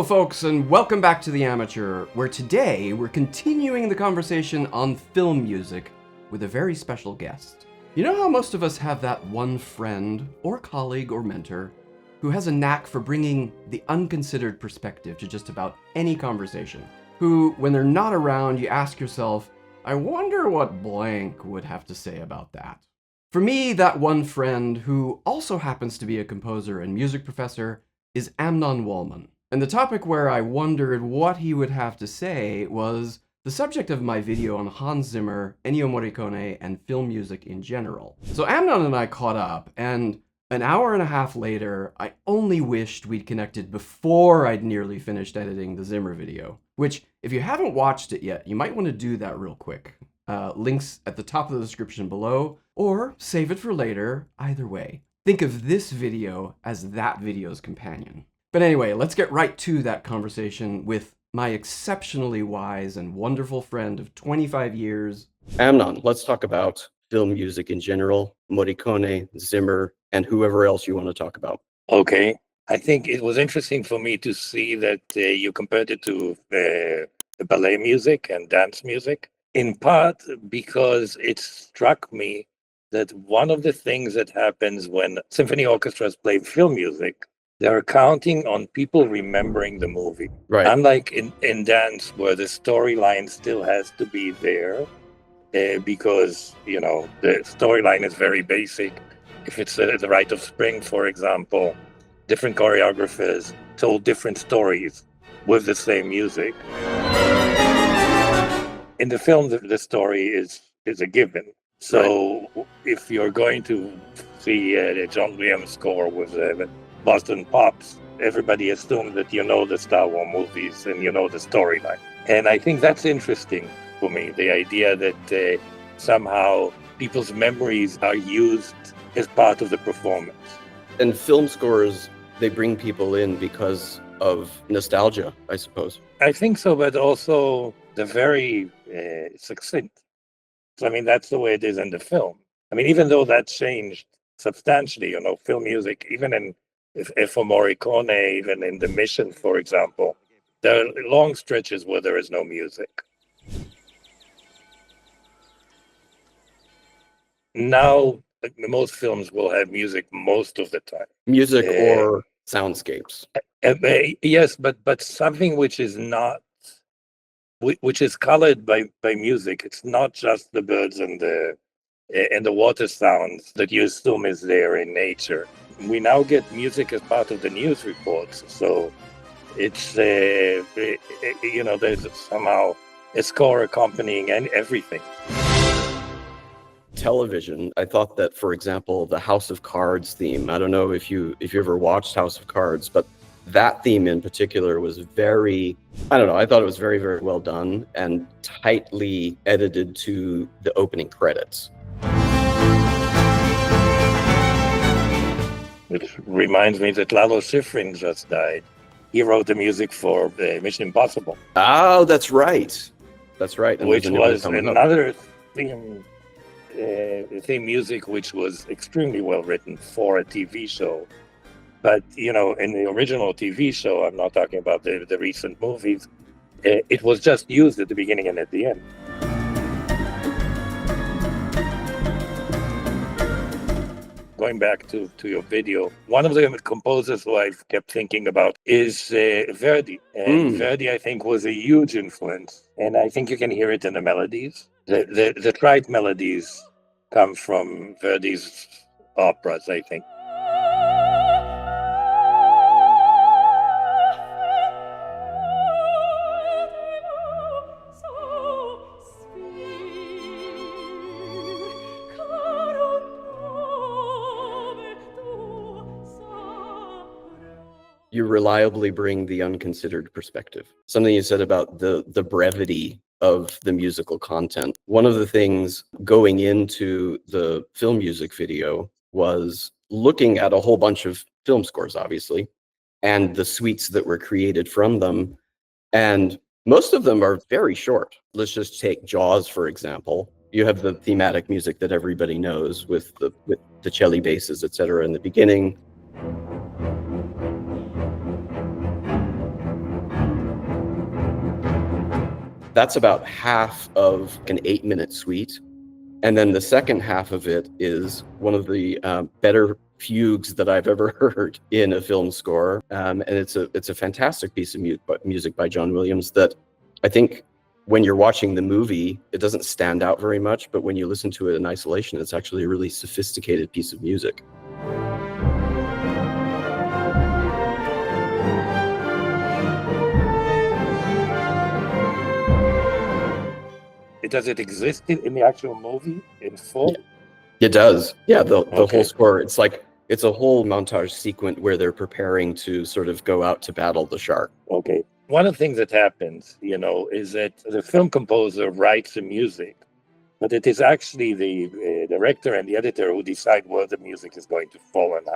folks, and welcome back to The Amateur, where today we're continuing the conversation on film music with a very special guest. You know how most of us have that one friend, or colleague, or mentor, who has a knack for bringing the unconsidered perspective to just about any conversation? Who, when they're not around, you ask yourself, I wonder what blank would have to say about that. For me, that one friend, who also happens to be a composer and music professor, is Amnon Wolman. And the topic where I wondered what he would have to say was the subject of my video on Hans Zimmer, Ennio Morricone, and film music in general. So Amnon and I caught up, and an hour and a half later, I only wished we'd connected before I'd nearly finished editing the Zimmer video, which, if you haven't watched it yet, you might want to do that real quick. Links at the top of the description below, or save it for later, either way. Think of this video as that video's companion. But anyway, let's get right to that conversation with my exceptionally wise and wonderful friend of 25 years. Amnon, let's talk about film music in general, Morricone, Zimmer, and whoever else you want to talk about. Okay. I think it was interesting for me to see that you compared it to ballet music and dance music, in part because it struck me that one of the things that happens when symphony orchestras play film music, they're counting on people remembering the movie. Right. Unlike in dance, where the storyline still has to be there, because, you know, the storyline is very basic. If it's The Rite of Spring, for example, different choreographers told different stories with the same music. In the film, the story is a given. So if you're going to see the John Williams score with Boston Pops, everybody assumes that you know the Star Wars movies and you know the storyline. And I think that's interesting for me, the idea that somehow people's memories are used as part of the performance. And film scores, they bring people in because of nostalgia, I suppose. I think so, but also they're very succinct. So, I mean, that's the way it is in the film. I mean, even though that changed substantially, you know, film music, even if for Morricone, even in The Mission, for example, there are long stretches where there is no music. Now, most films will have music most of the time. Music or soundscapes. Yes, but something which is not, which is colored by music. It's not just the birds and the water sounds that you assume is there in nature. We now get music as part of the news reports, so it's you know, there's somehow a score accompanying and everything. Television, I thought that, for example, the House of Cards theme, I don't know if you ever watched House of Cards, but that theme in particular was very, I don't know, I thought it was very, very well done and tightly edited to the opening credits. Which reminds me that Lalo Schifrin just died. He wrote the music for Mission Impossible. Oh, that's right. That's right. And which was another theme music which was extremely well written for a TV show. But, you know, in the original TV show, I'm not talking about the recent movies, it was just used at the beginning and at the end. Going back to your video, one of the composers who I've kept thinking about is Verdi. And Verdi, I think, was a huge influence. And I think you can hear it in the melodies. The Trite melodies come from Verdi's operas, I think. You reliably bring the unconsidered perspective. Something you said about the brevity of the musical content. One of the things going into the film music video was looking at a whole bunch of film scores, obviously, and the suites that were created from them. And most of them are very short. Let's just take Jaws, for example. You have the thematic music that everybody knows with the cello basses, etc. in the beginning. That's about half of an 8-minute suite. And then the second half of it is one of the better fugues that I've ever heard in a film score. And it's a fantastic piece of music by John Williams that I think when you're watching the movie, it doesn't stand out very much, but when you listen to it in isolation, it's actually a really sophisticated piece of music. Does it exist in the actual movie in full? It does. Yeah, the Okay. whole score. It's a whole montage sequence where they're preparing to sort of go out to battle the shark. Okay. One of the things that happens, is that the film composer writes the music, but it is actually the director and the editor who decide where the music is going to fall and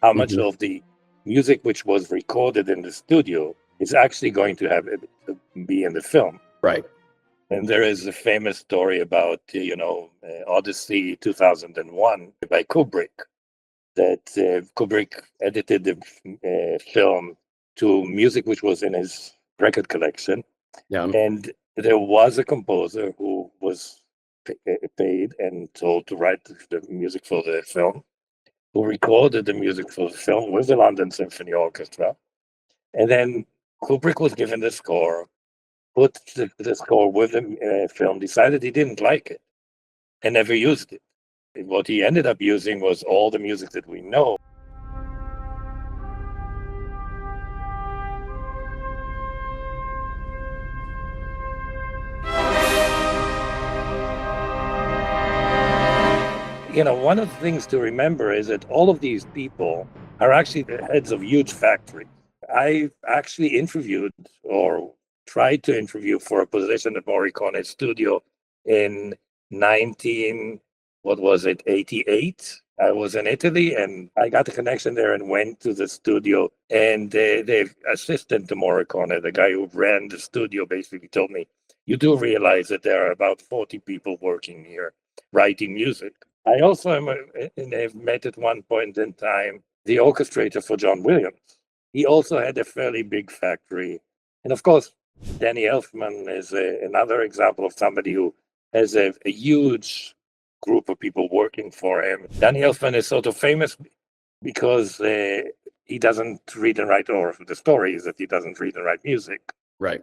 how much Mhm. of the music which was recorded in the studio is actually going to have be in the film. Right. And there is a famous story about, Odyssey 2001 by Kubrick, that Kubrick edited the film to music which was in his record collection. Yeah. And there was a composer who was paid and told to write the music for the film, who recorded the music for the film with the London Symphony Orchestra. And then Kubrick was given the score, put the score with the film, decided he didn't like it, and never used it. What he ended up using was all the music that we know. One of the things to remember is that all of these people are actually the heads of huge factories. I actually interviewed or tried to interview for a position at Morricone studio in 88. I was in Italy and I got a connection there and went to the studio, and the assistant to Morricone, the guy who ran the studio, basically told me, you do realize that there are about 40 people working here writing music. I also have met at one point in time the orchestrator for John Williams. He also had a fairly big factory. And of course, Danny Elfman is another example of somebody who has a huge group of people working for him. Danny Elfman is sort of famous because he doesn't read and write, or the story is that he doesn't read and write music. Right.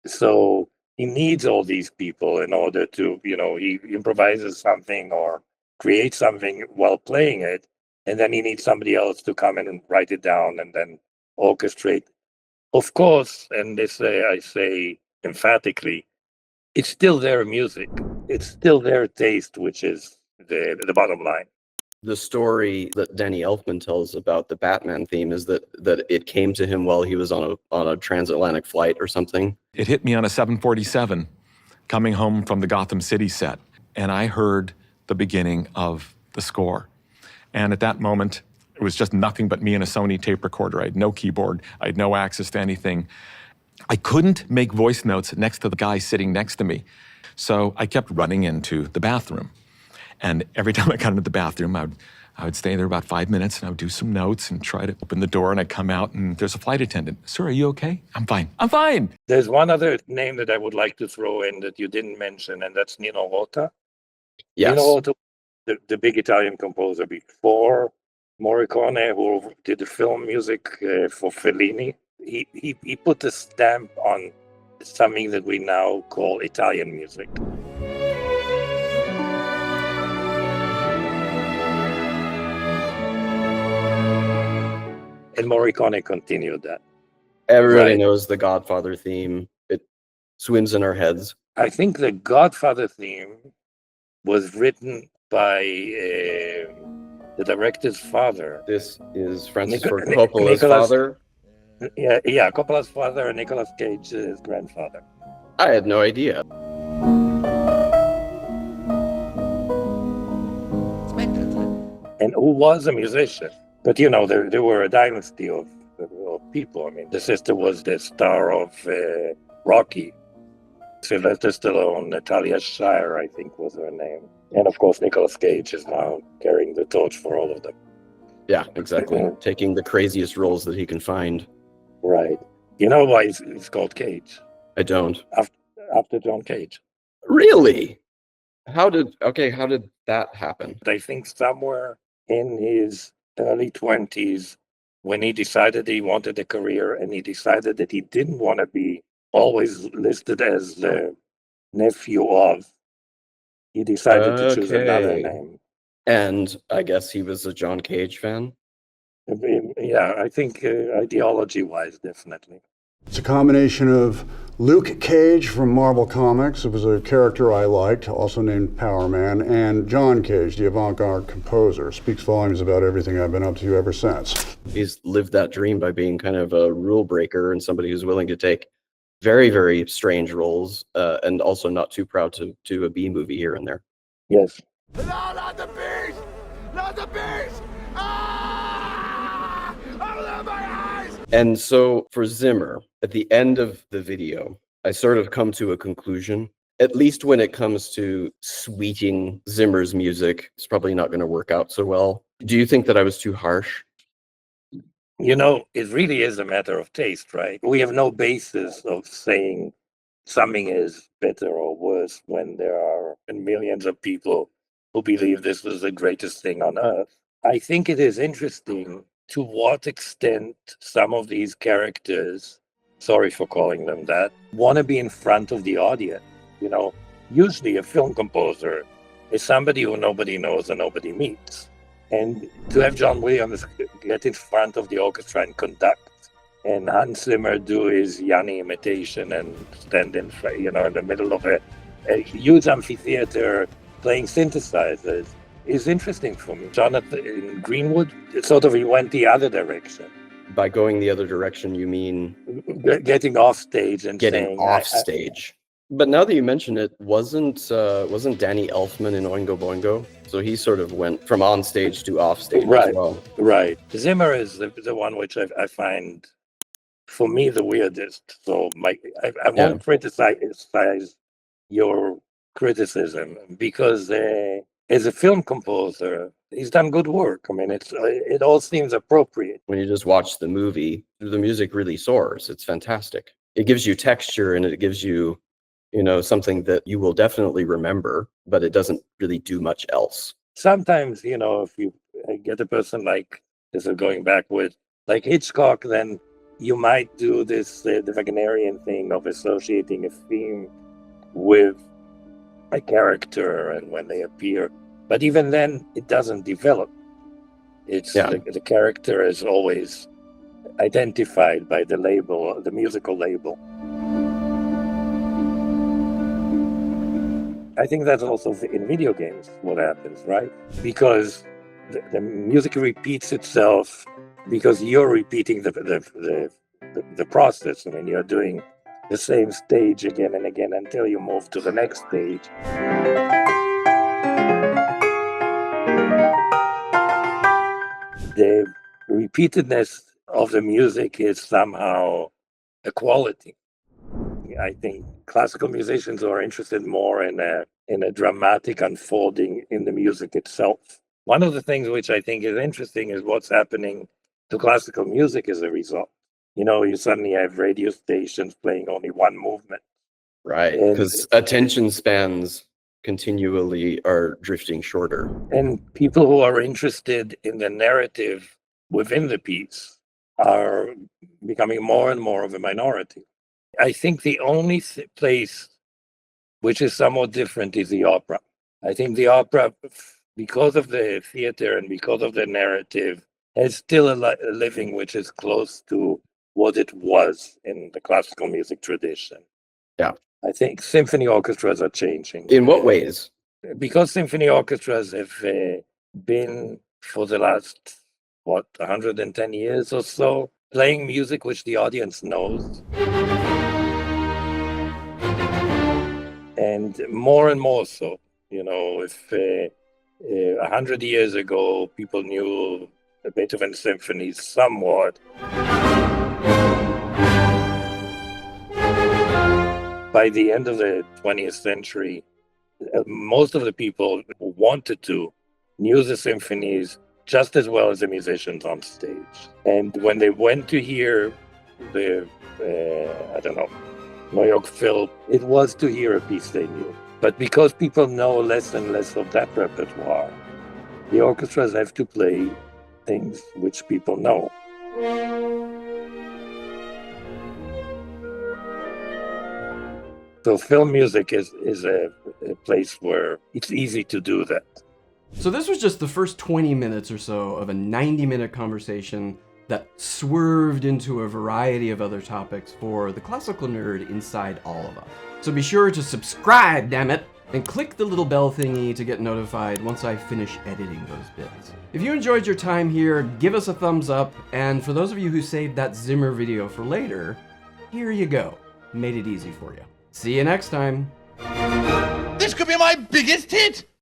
So he needs all these people in order to, he improvises something or creates something while playing it, and then he needs somebody else to come in and write it down and then orchestrate. Of course, and this I say emphatically, it's still their music. It's still their taste, which is the bottom line. The story that Danny Elfman tells about the Batman theme is that it came to him while he was on a transatlantic flight or something. It hit me on a 747 coming home from the Gotham City set, and I heard the beginning of the score. And at that moment, it was just nothing but me and a Sony tape recorder. I had no keyboard. I had no access to anything. I couldn't make voice notes next to the guy sitting next to me. So I kept running into the bathroom. And every time I got into the bathroom, I would stay there about 5 minutes and I would do some notes and try to open the door, and I'd come out and there's a flight attendant. Sir, are you okay? I'm fine. I'm fine. There's one other name that I would like to throw in that you didn't mention, and that's Nino Rota. Yes. Nino Rota, the big Italian composer before Morricone, who did the film music for Fellini. He put a stamp on something that we now call Italian music. And Morricone continued that. Everybody Right. knows the Godfather theme. It swims in our heads. I think the Godfather theme was written by the director's father. This is Francis Nic- Ford Nic- Coppola's Nicolas- father. Yeah, Coppola's father and Nicolas Cage's grandfather. I had no idea. And who was a musician. But there were a dynasty of people. I mean, the sister was the star of Rocky. Sylvester Stallone, Natalia Shire, I think was her name. And of course, Nicolas Cage is now carrying the torch for all of them. Yeah, exactly. Yeah. Taking the craziest roles that he can find. Right. You know why it's called Cage? I don't. after John Cage. Really? How did that happen? I think somewhere in his early 20s, when he decided he wanted a career and he decided that he didn't want to be always listed as the nephew of, he decided to choose another Okay. name. And I guess he was a John Cage fan? Yeah, I think ideology-wise, definitely. It's a combination of Luke Cage from Marvel Comics, it was a character I liked, also named Power Man, and John Cage, the avant-garde composer. Speaks volumes about everything I've been up to ever since. He's lived that dream by being kind of a rule breaker and somebody who's willing to take very, very strange roles, and also not too proud to do a B movie here and there. Yes. No, not the beast! Not the beast! Ah! Open my eyes! And so for Zimmer, at the end of the video, I sort of come to a conclusion. At least when it comes to sweeting Zimmer's music, it's probably not going to work out so well. Do you think that I was too harsh? You know, it really is a matter of taste, right? We have no basis of saying something is better or worse when there are millions of people who believe this was the greatest thing on earth. I think it is interesting to what extent some of these characters, sorry for calling them that, want to be in front of the audience. You know, usually a film composer is somebody who nobody knows and nobody meets. And to have John Williams get in front of the orchestra and conduct, and Hans Zimmer do his Yanni imitation and stand in, in the middle of a huge amphitheater playing synthesizers, is interesting for me. Jonathan Greenwood, he went the other direction. By going the other direction, you mean getting off stage and getting saying, off stage. But now that you mention it, wasn't Danny Elfman in Oingo Boingo? So he sort of went from on stage to off stage as well. Right. Zimmer is the one which I find, for me, the weirdest. So I won't criticize your criticism, because as a film composer, he's done good work. I mean, it all seems appropriate. When you just watch the movie, the music really soars. It's fantastic. It gives you texture, and it gives you, something that you will definitely remember, but it doesn't really do much else. Sometimes, if you get a person like, this is going back with, like Hitchcock, then you might do this, the Wagnerian thing of associating a theme with a character and when they appear. But even then, it doesn't develop. It's the character is always identified by the label, the musical label. I think that's also in video games what happens, right? Because the music repeats itself because you're repeating the process. I mean, you're doing the same stage again and again until you move to the next stage. The repeatedness of the music is somehow a quality. I think classical musicians are interested more in a dramatic unfolding in the music itself. One of the things which I think is interesting is what's happening to classical music as a result. You suddenly have radio stations playing only one movement. Right, because attention spans continually are drifting shorter. And people who are interested in the narrative within the piece are becoming more and more of a minority. I think the only place which is somewhat different is the opera. I think the opera, because of the theater and because of the narrative, has still a living which is close to what it was in the classical music tradition. Yeah. I think symphony orchestras are changing. In what ways? Because symphony orchestras have been, for the last, 110 years or so, playing music which the audience knows. And more so, if 100 years ago, people knew the Beethoven symphonies somewhat, by the end of the 20th century, most of the people who wanted to knew the symphonies just as well as the musicians on stage. And when they went to hear the New York Phil, it was to hear a piece they knew. But because people know less and less of that repertoire, the orchestras have to play things which people know. So film music is a place where it's easy to do that. So this was just the first 20 minutes or so of a 90-minute conversation that swerved into a variety of other topics for the classical nerd inside all of us. So be sure to subscribe, damn it, and click the little bell thingy to get notified once I finish editing those bits. If you enjoyed your time here, give us a thumbs up, and for those of you who saved that Zimmer video for later, here you go. Made it easy for you. See you next time. This could be my biggest hit!